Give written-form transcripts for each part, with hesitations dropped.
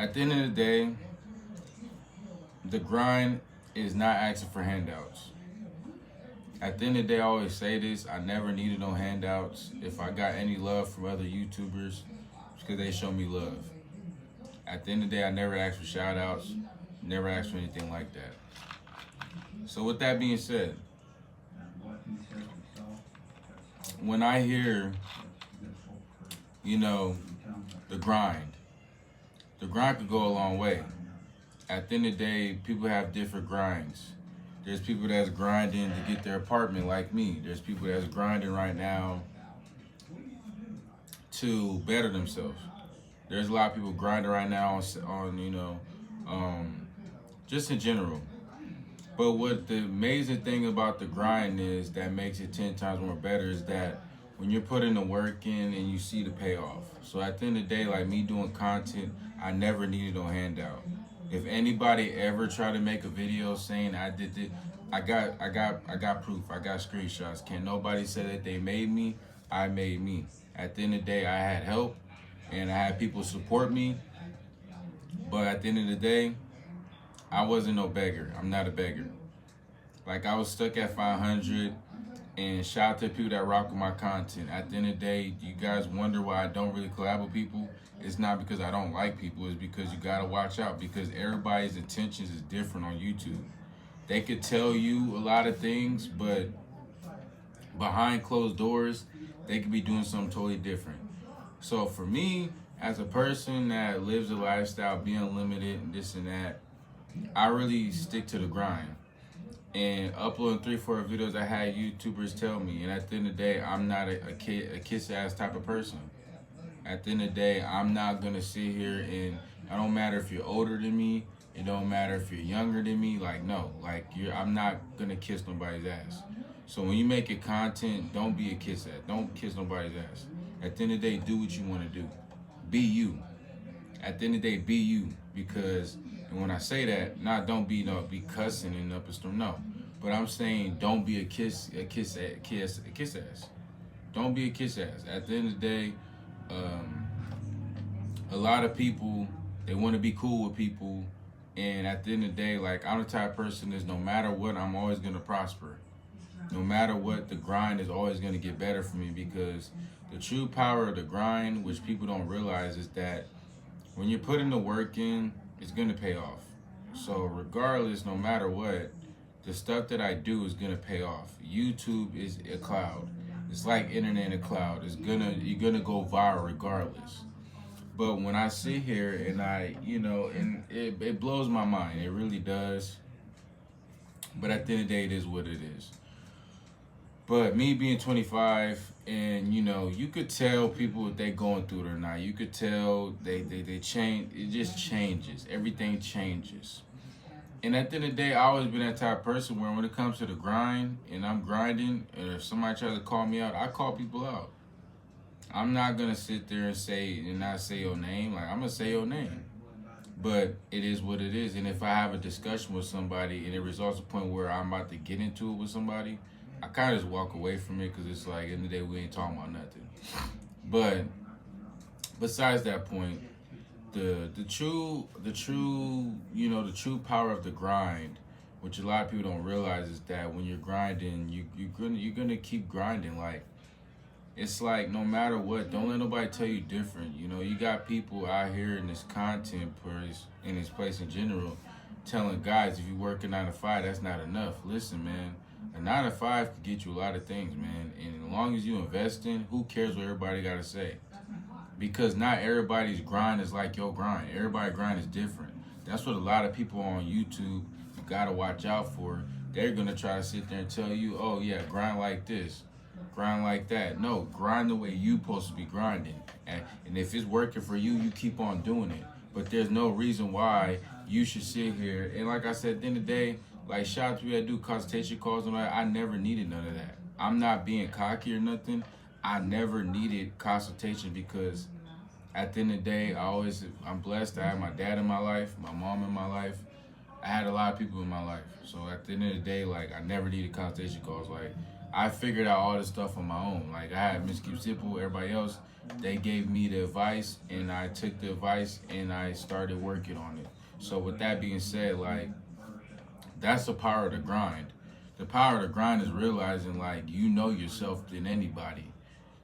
At the end of the day, the grind is not asking for handouts. At the end of the day, I always say this: I never needed no handouts. If I got any love from other YouTubers, it's because they show me love. At the end of the day, I never asked for shout outs, never asked for anything like that. So with that being said, when I hear, you know, the grind, the grind could go a long way. At the end of the day, people have different grinds. There's people that's grinding to get their apartment like me. There's people that's grinding right now to better themselves. There's a lot of people grinding right now on just in general. But what the amazing thing about the grind is that makes it 10 times more better is that when you're putting the work in and you see the payoff. So at the end of the day, like me doing content, I never needed no handout. If anybody ever tried to make a video saying I did it, I got proof. I got screenshots. Can't nobody say that they made me. I made me. At the end of the day, I had help and I had people support me. But at the end of the day, I wasn't no beggar. I'm not a beggar. Like I was stuck at 500, and shout out to people that rock with my content. At the end of the day, you guys wonder why I don't really collab with people. It's not because I don't like people. It's because you gotta watch out because everybody's intentions is different on YouTube. They could tell you a lot of things, but behind closed doors, they could be doing something totally different. So for me, as a person that lives a lifestyle, being limited and this and that, I really stick to the grind. And uploading 3-4 videos, I had YouTubers tell me. And at the end of the day, I'm not a kiss ass type of person. At the end of the day, I'm not gonna sit here and it don't matter if you're older than me. It don't matter if you're younger than me. Like no, I'm not gonna kiss nobody's ass. So when you make it content, don't be a kiss ass. Don't kiss nobody's ass. At the end of the day, do what you want to do. Be you. At the end of the day, be you. Because and when I say that, not don't be cussing and up a storm. No, but I'm saying don't be a kiss ass. Don't be a kiss ass. At the end of the day, a lot of people they want to be cool with people, and at the end of the day, like I'm the type of person is no matter what, I'm always gonna prosper. No matter what, the grind is always gonna get better for me because the true power of the grind, which people don't realize, is that when you're putting the work in, it's gonna pay off. So regardless, no matter what, the stuff that I do is gonna pay off. YouTube is a cloud. It's like internet in a cloud. You're gonna go viral regardless. But when I sit here and and it blows my mind. It really does. But at the end of the day, it is what it is. But me being 25, and you could tell people if they going through it or not. You could tell they change. It just changes. Everything changes. And at the end of the day, I always been that type of person where when it comes to the grind, and I'm grinding, and if somebody tries to call me out, I call people out. I'm not gonna sit there and not say your name. Like I'm gonna say your name. But it is what it is. And if I have a discussion with somebody and it results to a point where I'm about to get into it with somebody, I kind of just walk away from it because it's like, in the day, we ain't talking about nothing. But besides that point, the true power of the grind, which a lot of people don't realize, is that when you're grinding, you're gonna keep grinding. Like it's like no matter what, don't let nobody tell you different. You got people out here in this content place, in this place in general, telling guys if you work a 9 to 5, that's not enough. Listen, man. A 9 to 5 could get you a lot of things, man. And as long as you invest in, who cares what everybody got to say? Because not everybody's grind is like your grind. Everybody's grind is different. That's what a lot of people on YouTube, you got to watch out for. They're going to try to sit there and tell you, oh, yeah, grind like this, grind like that. No, grind the way you supposed to be grinding. And if it's working for you, you keep on doing it. But there's no reason why you should sit here. And like I said, at the end of the day, like shout out to people that do consultation calls and all that. I never needed none of that. I'm not being cocky or nothing. I never needed consultation because at the end of the day, I'm blessed. I had my dad in my life, my mom in my life. I had a lot of people in my life. So at the end of the day, like I never needed consultation calls. Like I figured out all this stuff on my own. Like, I had Miss Q Simple, everybody else, they gave me the advice, and I took the advice and I started working on it. So with that being said, like, that's the power of the grind. The power of the grind is realizing, like, you know yourself than anybody.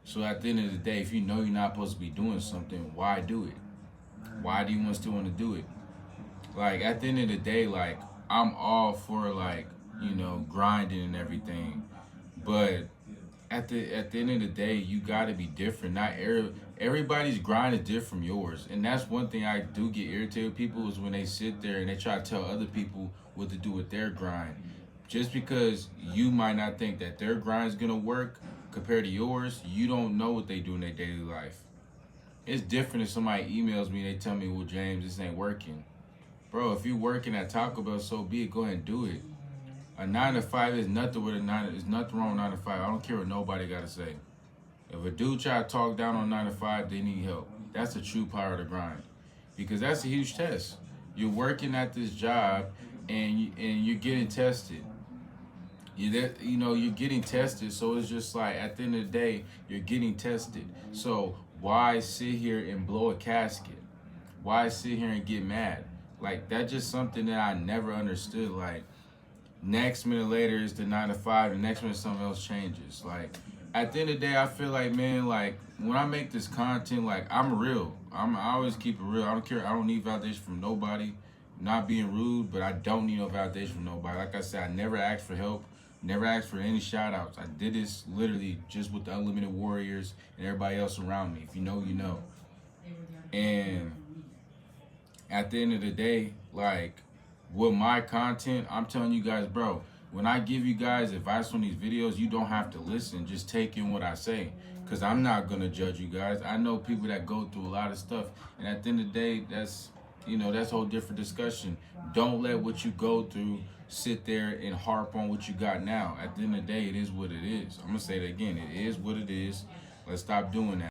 So at the end of the day, if you know you're not supposed to be doing something, why do it? Why do you still want to do it? Like, at the end of the day, like, I'm all for, like, grinding and everything. But at the end of the day, you gotta be different. Not everybody's grind is different from yours, and that's one thing I do get irritated with people is when they sit there and they try to tell other people what to do with their grind. Just because you might not think that their grind is gonna work compared to yours, you don't know what they do in their daily life. It's different if somebody emails me, they tell me, "Well, James, this ain't working." Bro, if you're working at Taco Bell, so be it. Go ahead and do it. A 9 to 5 is nothing with a nine. There's nothing wrong with 9 to 5. I don't care what nobody got to say. If a dude try to talk down on 9 to 5, they need help. That's the true power of the grind, because that's a huge test. You're working at this job, and you're getting tested. You're getting tested. So it's just like, at the end of the day, you're getting tested. So why sit here and blow a casket? Why sit here and get mad? Like, that's just something that I never understood. Like, next minute later is the 9 to 5. The next minute something else changes. Like, at the end of the day, I feel like, man, like, when I make this content, like, I'm real. I always keep it real. I don't care. I don't need validation from nobody. Not being rude, but I don't need no validation from nobody. Like I said, I never asked for help. Never asked for any shout outs. I did this literally just with the Unlimited Warriors and everybody else around me. If you know, you know. And at the end of the day, like, with my content, I'm telling you guys, bro, when I give you guys advice on these videos, you don't have to listen. Just take in what I say, because I'm not going to judge you guys. I know people that go through a lot of stuff. And at the end of the day, that's a whole different discussion. Don't let what you go through sit there and harp on what you got now. At the end of the day, it is what it is. I'm going to say it again. It is what it is. Let's stop doing that.